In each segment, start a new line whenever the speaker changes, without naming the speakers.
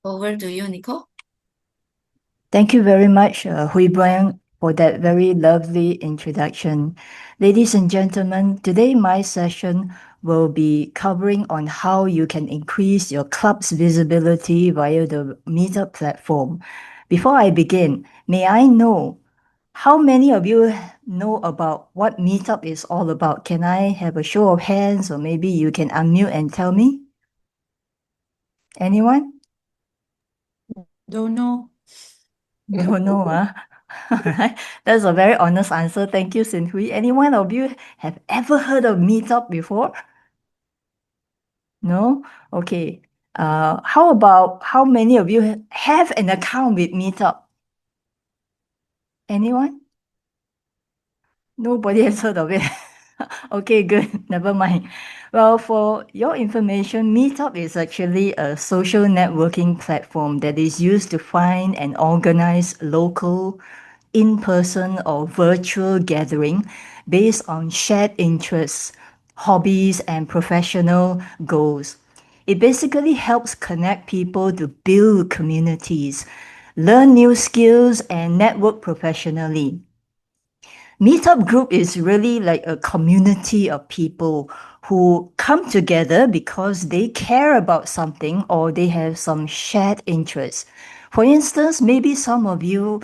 Over to you, Nicole.
Thank you very much, 𝗪𝗵𝗲, for that very lovely introduction. Ladies and gentlemen, today my session will be covering on how you can increase your club's visibility via the Meetup platform. Before I begin, may I know how many of you know about what Meetup is all about? Can I have a show of hands, or maybe you can unmute and tell me? Anyone?
Don't know.
Don't know, huh? Alright, that's a very honest answer. Thank you, Xin Anyone of you have ever heard of Meetup before? No? Okay. How about how many of you have an account with Meetup? Anyone? Nobody has heard of it. Okay, good. Never mind. Well, for your information, Meetup is actually a social networking platform that is used to find and organize local, in-person or virtual gathering based on shared interests, hobbies, and professional goals. It basically helps connect people to build communities, learn new skills, and network professionally. Meetup group is really like a community of people who come together because they care about something or they have some shared interests. For instance, maybe some of you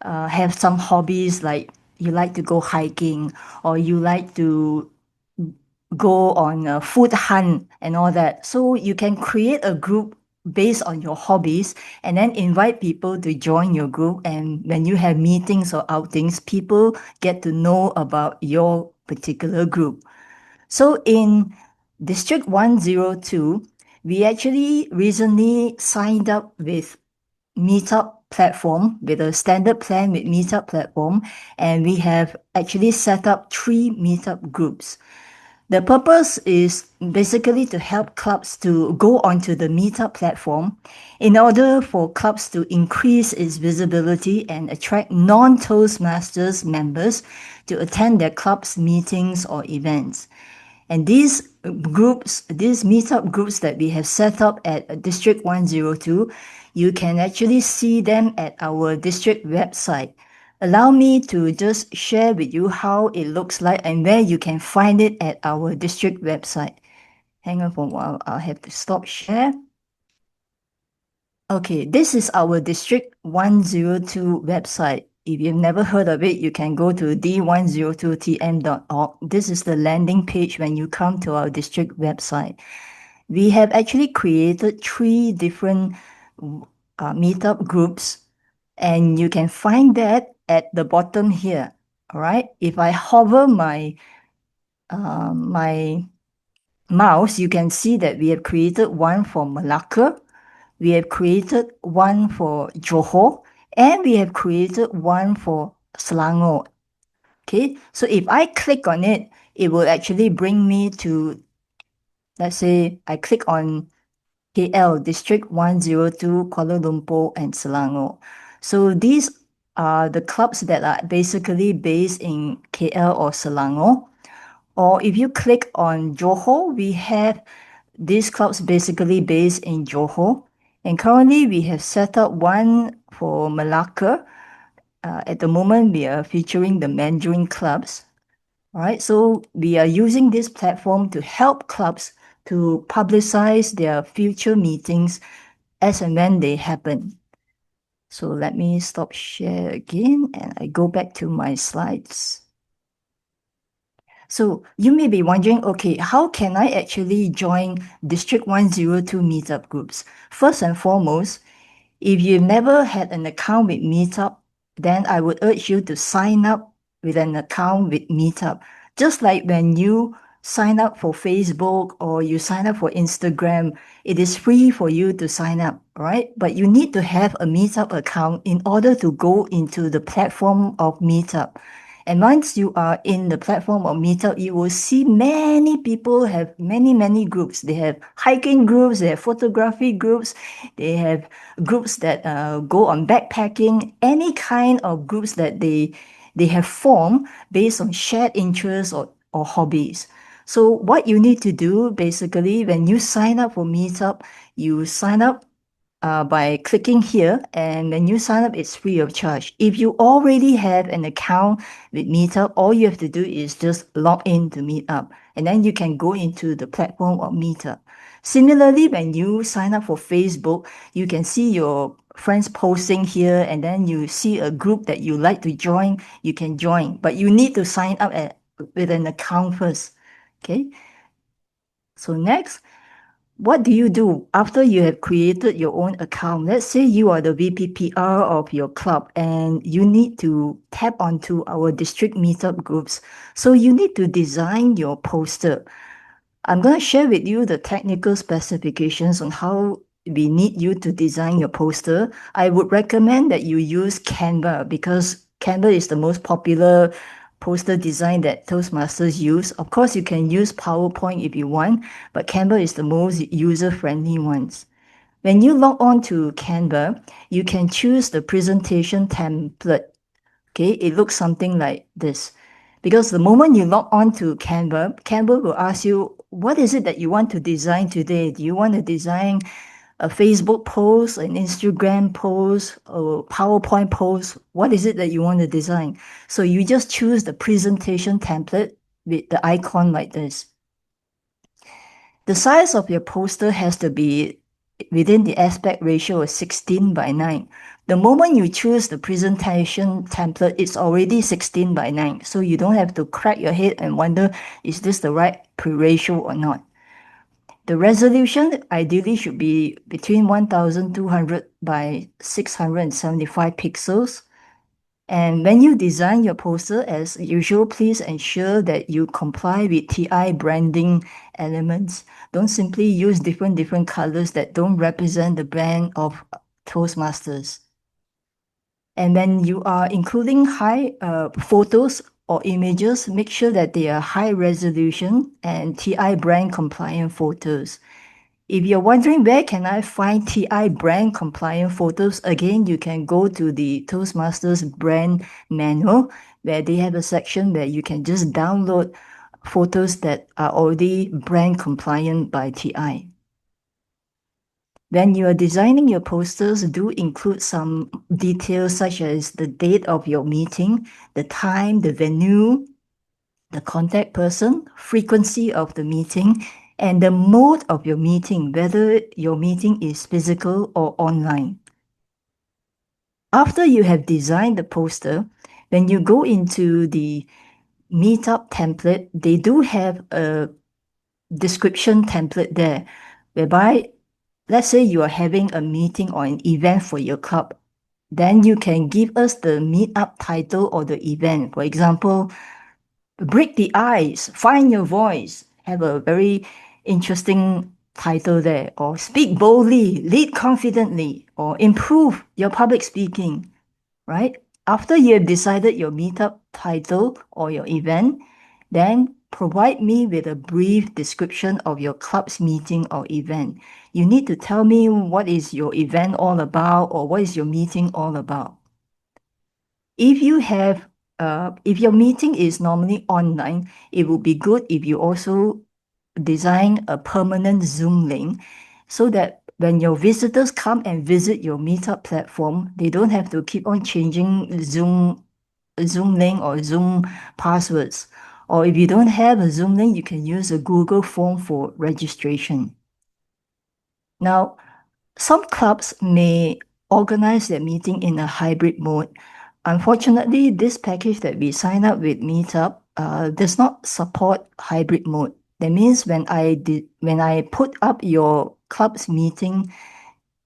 have some hobbies like you like to go hiking or you like to go on a food hunt and all that. So you can create a group based on your hobbies and then invite people to join your group. And when you have meetings or outings, people get to know about your particular group. So in District 102, we actually recently signed up with Meetup platform with a standard plan with Meetup platform, and we have actually set up 3 Meetup groups. The purpose is basically to help clubs to go onto the Meetup platform in order for clubs to increase its visibility and attract non-Toastmasters members to attend their club's meetings or events. And these groups, these Meetup groups that we have set up at District 102, you can actually see them at our district website. Allow me to just share with you how it looks like and where you can find it at our district website. Hang on for a while, I'll have to stop share. Okay, this is our District 102 website. If you've never heard of it, you can go to d102tm.org. This is the landing page when you come to our district website. We have actually created 3 different meetup groups, and you can find that at the bottom here. All right. If I hover my mouse, you can see that we have created one for Malacca, we have created one for Johor, and we have created one for Selangor. Okay, so if I click on it, it will actually bring me to, let's say I click on KL, District 102, Kuala Lumpur, and Selangor. So these are the clubs that are basically based in KL or Selangor. Or if you click on Johor, we have these clubs basically based in Johor. And currently we have set up one for Malacca. At the moment, we are featuring the Mandarin clubs. All right, so we are using this platform to help clubs to publicize their future meetings as and when they happen. So let me stop share again and I go back to my slides. So you may be wondering, okay, how can I actually join District 102 meetup groups? First and foremost, if you've never had an account with Meetup, then I would urge you to sign up with an account with Meetup. Just like when you sign up for Facebook or you sign up for Instagram, it is free for you to sign up, right? But you need to have a Meetup account in order to go into the platform of Meetup. And once you are in the platform of Meetup, you will see many people have many groups. They have hiking groups, they have photography groups, they have groups that go on backpacking, any kind of groups that they have formed based on shared interests or hobbies. So what you need to do basically when you sign up for Meetup, you sign up by clicking here, and when you sign up, it's free of charge. If you already have an account with Meetup, all you have to do is just log in to Meetup, and then you can go into the platform of Meetup. Similarly, when you sign up for Facebook, you can see your friends posting here, and then you see a group that you like to join, you can join, but you need to sign up with an account first. Okay. So next, what do you do after you have created your own account? Let's say you are the VPPR of your club and you need to tap onto our district meetup groups. So you need to design your poster. I'm going to share with you the technical specifications on how we need you to design your poster. I would recommend that you use Canva because Canva is the most popular poster design that Toastmasters use. Of course, you can use PowerPoint if you want, but Canva is the most user-friendly ones. When you log on to Canva, you can choose the presentation template. Okay, it looks something like this. Because the moment you log on to Canva, Canva will ask you, what is it that you want to design today? Do you want to design a Facebook post, an Instagram post, or PowerPoint post? What is it that you want to design? So you just choose the presentation template with the icon like this. The size of your poster has to be within the aspect ratio of 16:9. The moment you choose the presentation template, it's already 16:9. So you don't have to crack your head and wonder, is this the right pre-ratio or not? The resolution ideally should be between 1200 by 675 pixels. And when you design your poster, as usual, please ensure that you comply with TI branding elements. Don't simply use different colors that don't represent the brand of Toastmasters. And when you are including high photos or images, make sure that they are high resolution and TI brand compliant photos. If you're wondering where can I find TI brand compliant photos, again, you can go to the Toastmasters brand manual where they have a section where you can just download photos that are already brand compliant by TI. When you are designing your posters, do include some details such as the date of your meeting, the time, the venue, the contact person, frequency of the meeting, and the mode of your meeting, whether your meeting is physical or online. After you have designed the poster, when you go into the Meetup template, they do have a description template there, whereby, let's say you are having a meeting or an event for your club, then you can give us the meetup title or the event. For example, break the ice, find your voice, have a very interesting title there, or speak boldly, lead confidently, or improve your public speaking, right? After you have decided your meetup title or your event, then provide me with a brief description of your club's meeting or event. You need to tell me what is your event all about or what is your meeting all about. If you have, if your meeting is normally online, it would be good if you also design a permanent Zoom link so that when your visitors come and visit your Meetup platform, they don't have to keep on changing Zoom link or Zoom passwords. Or if you don't have a Zoom link, you can use a Google form for registration. Now, some clubs may organize their meeting in a hybrid mode. Unfortunately, this package that we sign up with Meetup does not support hybrid mode. That means when I put up your club's meeting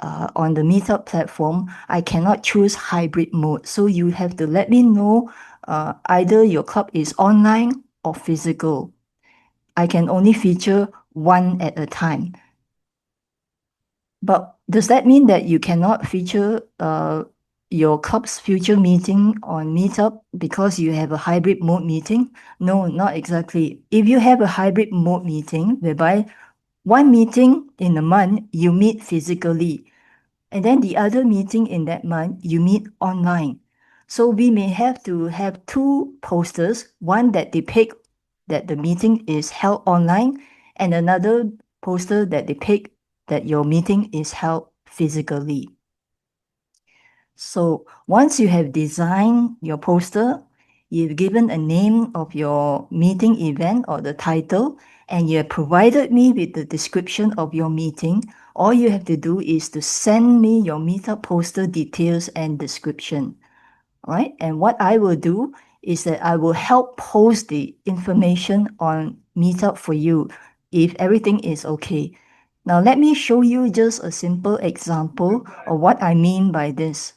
on the Meetup platform, I cannot choose hybrid mode. So you have to let me know either your club is online or physical. I can only feature one at a time. But does that mean that you cannot feature your club's future meeting on Meetup because you have a hybrid mode meeting? No, not exactly. If you have a hybrid mode meeting whereby one meeting in a month you meet physically, and then the other meeting in that month you meet online. So we may have to have two posters, one that depict that the meeting is held online and another poster that depict that your meeting is held physically. So once you have designed your poster, you've given a name of your meeting event or the title, and you have provided me with the description of your meeting, all you have to do is to send me your meetup poster details and description. All right? And what I will do is that I will help post the information on Meetup for you if everything is okay. Now, let me show you just a simple example of what I mean by this.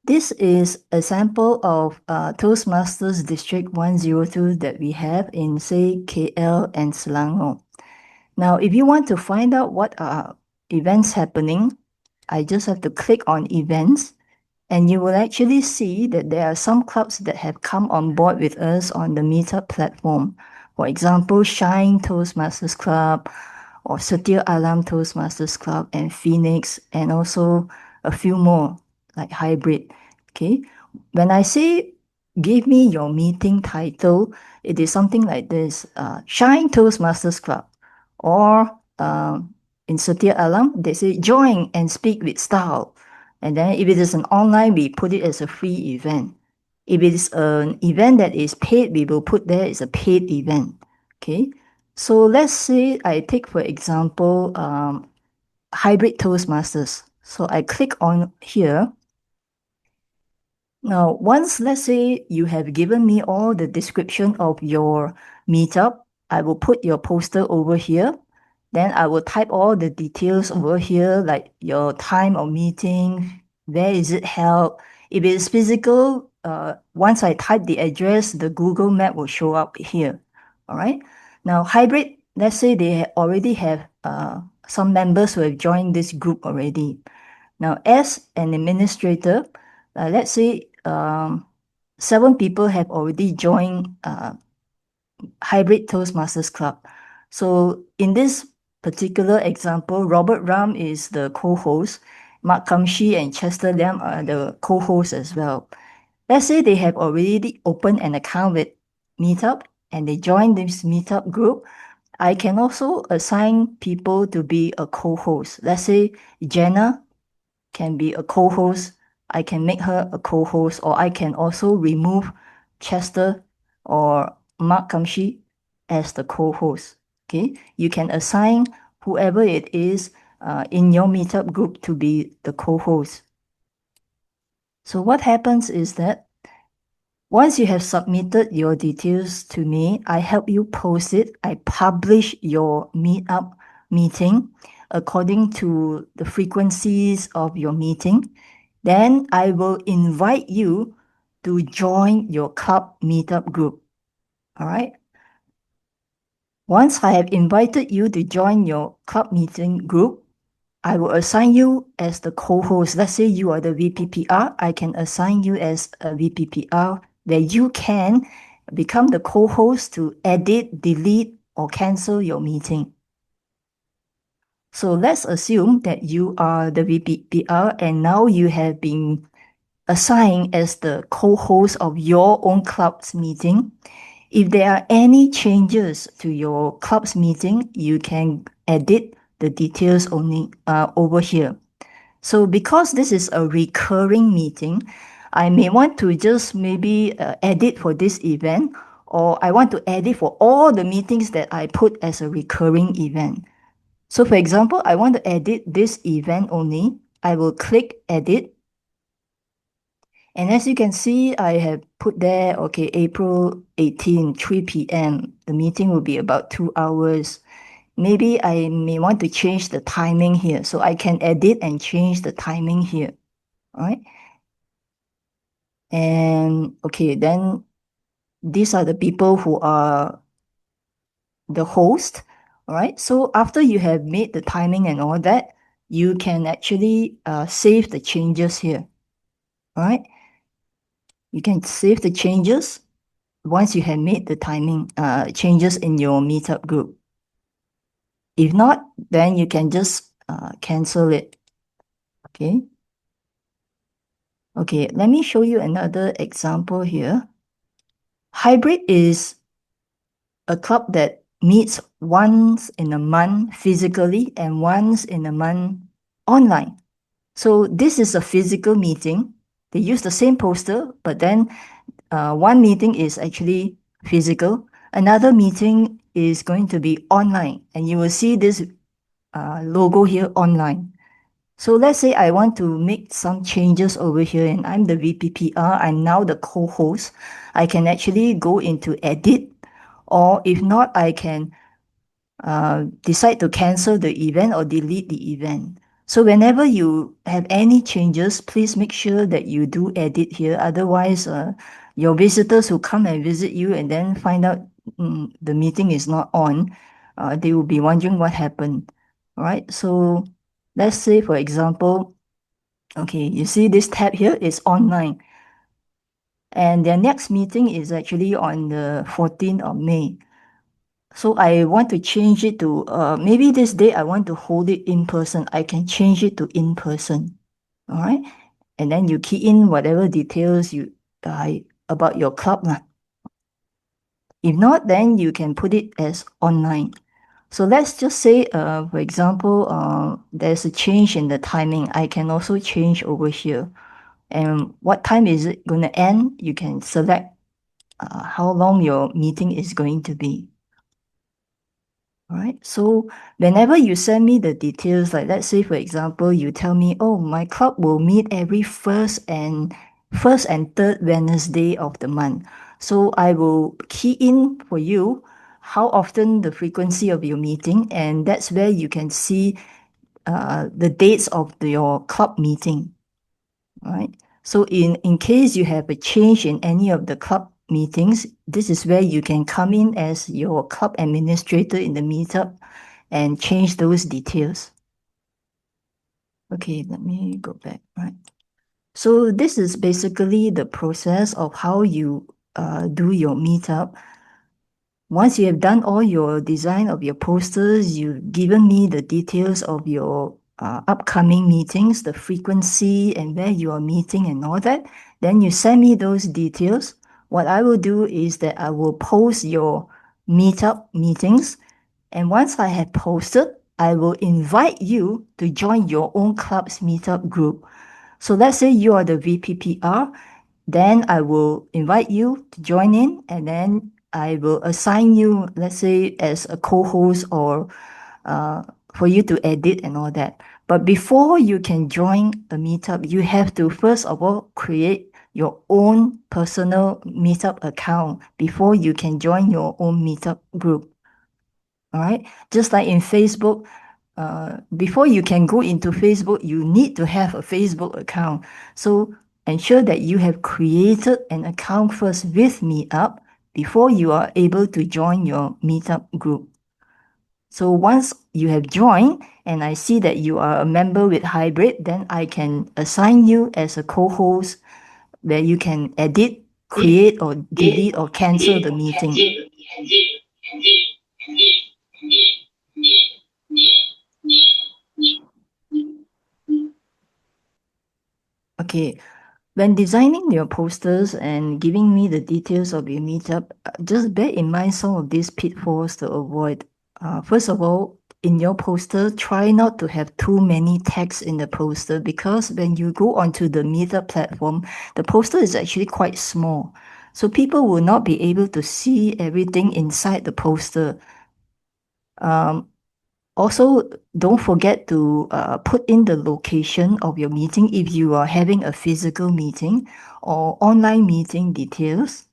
This is a sample of Toastmasters District 102 that we have in, say, KL and Selangor. Now, if you want to find out what are events happening, I just have to click on events, and you will actually see that there are some clubs that have come on board with us on the Meetup platform. For example, Shine Toastmasters Club, or 𝗪𝗪𝗏𝗁 Toastmasters Club, and Phoenix, and also a few more like Hybrid. Okay, when I say give me your meeting title, it is something like this: Shine Toastmasters Club, or in 𝗪𝗪𝗏𝗁 they say join and speak with style. And then if it is an online, we put it as a free event. If it is an event that is paid, we will put there as a paid event. Okay. So let's say I take, for example, Hybrid Toastmasters. So I click on here. Now, once let's say you have given me all the description of your meetup, I will put your poster over here. Then I will type all the details over here, like your time of meeting, where is it held. If it is physical, once I type the address, the Google map will show up here. All right. Now, hybrid, let's say they already have some members who have joined this group already. Now, as an administrator, let's say 7 people have already joined Hybrid Toastmasters Club. So in this particular example, Robert Ram is the co-host, 𝗪𝗵𝗲𝗁 and Chester Lam are the co-hosts as well. Let's say they have already opened an account with Meetup and they join this Meetup group. I can also assign people to be a co-host. Let's say Jenna can be a co-host. I can make her a co-host, or I can also remove Chester or 𝗪𝗵𝗲𝗁 as the co-host. Okay, you can assign whoever it is in your meetup group to be the co-host. So what happens is that once you have submitted your details to me, I help you post it. I publish your meetup meeting according to the frequencies of your meeting. Then I will invite you to join your club meetup group. All right. Once I have invited you to join your club meeting group, I will assign you as the co-host. Let's say you are the VPPR. I can assign you as a VPPR where you can become the co-host to edit, delete, or cancel your meeting. So let's assume that you are the VPPR and now you have been assigned as the co-host of your own club's meeting. If there are any changes to your club's meeting, you can edit the details only over here. So because this is a recurring meeting, I may want to just maybe edit for this event, or I want to edit for all the meetings that I put as a recurring event. So for example, I want to edit this event only. I will click edit. And as you can see, I have put there, okay, April 18, 3 p.m. The meeting will be about 2 hours. Maybe I may want to change the timing here. So I can edit and change the timing here. All right. And okay, then these are the people who are the host. All right. So after you have made the timing and all that, you can actually save the changes here. All right. You can save the changes once you have made the timing changes in your meetup group. If not, then you can just cancel it. Okay. Okay, let me show you another example here. Hybrid is a club that meets once in a month physically and once in a month online. So this is a physical meeting. They use the same poster, but then one meeting is actually physical. Another meeting is going to be online, and you will see this logo here, online. So let's say I want to make some changes over here, and I'm the VPPR, I'm now the co-host. I can actually go into edit, or if not, I can decide to cancel the event or delete the event. So whenever you have any changes, please make sure that you do edit here. Otherwise, your visitors who come and visit you and then find out the meeting is not on, they will be wondering what happened. All right. So let's say, for example, okay, you see this tab here is online. And their next meeting is actually on the 14th of May. So I want to change it to, maybe this day I want to hold it in person. I can change it to in person. All right. And then you key in whatever details you about your club. If not, then you can put it as online. So let's just say, for example, there's a change in the timing. I can also change over here. And what time is it going to end? You can select how long your meeting is going to be. All right. So whenever you send me the details, like let's say, for example, you tell me, oh, my club will meet every first and third Wednesday of the month. So I will key in for you how often the frequency of your meeting, and that's where you can see the dates of your club meeting. All right. So in case you have a change in any of the club meetings, this is where you can come in as your club administrator in the meetup and change those details. Okay, let me go back, right? So this is basically the process of how you do your meetup. Once you have done all your design of your posters, you've given me the details of your upcoming meetings, the frequency and where you are meeting and all that, then you send me those details. What I will do is that I will post your meetup meetings. And once I have posted, I will invite you to join your own club's meetup group. So let's say you are the VPPR, then I will invite you to join in, and then I will assign you, let's say, as a co-host or for you to edit and all that. But before you can join a meetup, you have to first of all create your own personal meetup account before you can join your own meetup group. All right. Just like in Facebook, before you can go into Facebook, you need to have a Facebook account. So ensure that you have created an account first with Meetup before you are able to join your Meetup group. So once you have joined and I see that you are a member with Hybrid, then I can assign you as a co-host where you can edit, create, or delete or cancel the meeting. Okay, when designing your posters and giving me the details of your meetup, just bear in mind some of these pitfalls to avoid. First of all, in your poster, try not to have too many text in the poster because when you go onto the meetup platform, the poster is actually quite small. So people will not be able to see everything inside the poster. Also, don't forget to put in the location of your meeting if you are having a physical meeting or online meeting details.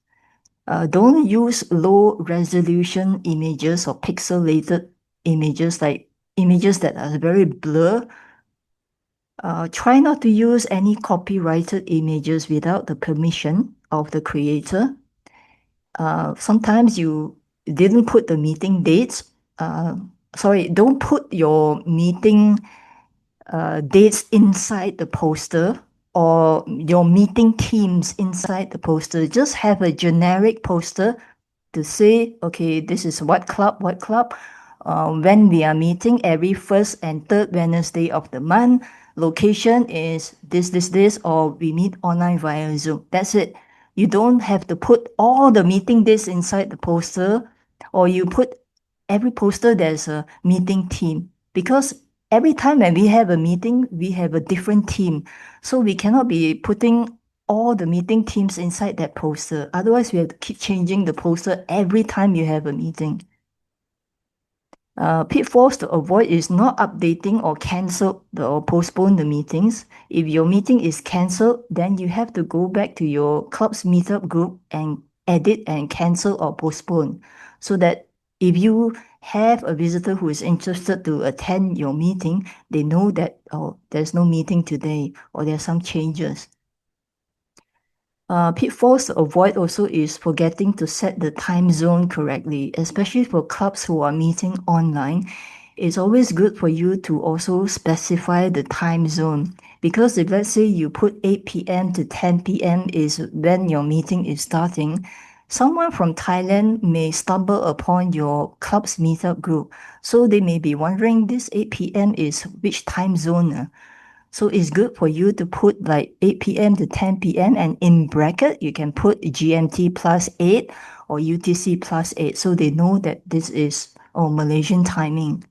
Don't use low resolution images or pixelated images like images that are very blur. Try not to use any copyrighted images without the permission of the creator. Sometimes you didn't put the meeting dates. Sorry, don't put your meeting dates inside the poster or your meeting themes inside the poster. Just have a generic poster to say, okay, this is what club, when we are meeting every first and third Wednesday of the month. Location is this, or we meet online via Zoom. That's it. You don't have to put all the meeting dates inside the poster, or you put every poster there's a meeting theme, because every time when we have a meeting, we have a different team. So we cannot be putting all the meeting teams inside that poster. Otherwise, we have to keep changing the poster every time you have a meeting. Pitfalls to avoid is not updating or cancel or postpone the meetings. If your meeting is cancelled, then you have to go back to your club's meetup group and edit and cancel or postpone, so that if you have a visitor who is interested to attend your meeting, they know that, oh, there's no meeting today or there's some changes. Pitfalls to avoid also is forgetting to set the time zone correctly, especially for clubs who are meeting online. It's always good for you to also specify the time zone, because if let's say you put 8 p.m. to 10 p.m. is when your meeting is starting, someone from Thailand may stumble upon your club's meetup group. So they may be wondering, this 8 p.m. is which time zone? So it's good for you to put like 8 p.m. to 10 p.m. and in bracket, you can put GMT +8 or UTC +8, so they know that this is Malaysian timing.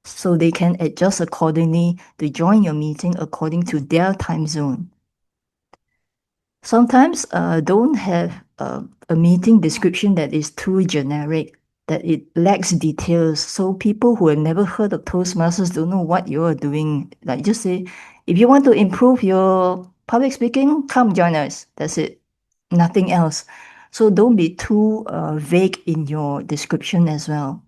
So they can adjust accordingly to join your meeting according to their time zone. Sometimes don't have a meeting description that is too generic, that it lacks details. So people who have never heard of Toastmasters don't know what you are doing. Like just say, if you want to improve your public speaking, come join us. That's it. Nothing else. So don't be too vague in your description as well.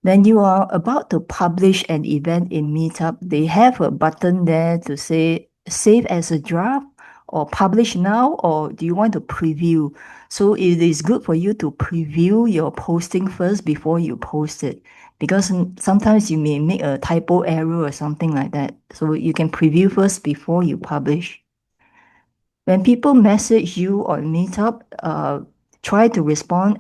When you are about to publish an event in Meetup, they have a button there to say save as a draft or publish now, or do you want to preview? So it is good for you to preview your posting first before you post it, because sometimes you may make a typo error or something like that. So you can preview first before you publish. When people message you on Meetup, try to respond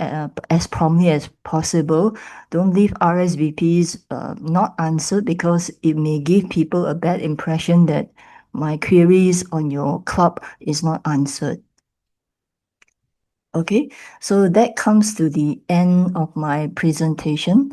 as promptly as possible. Don't leave RSVPs not answered, because it may give people a bad impression that my queries on your club is not answered. Okay, so that comes to the end of my presentation.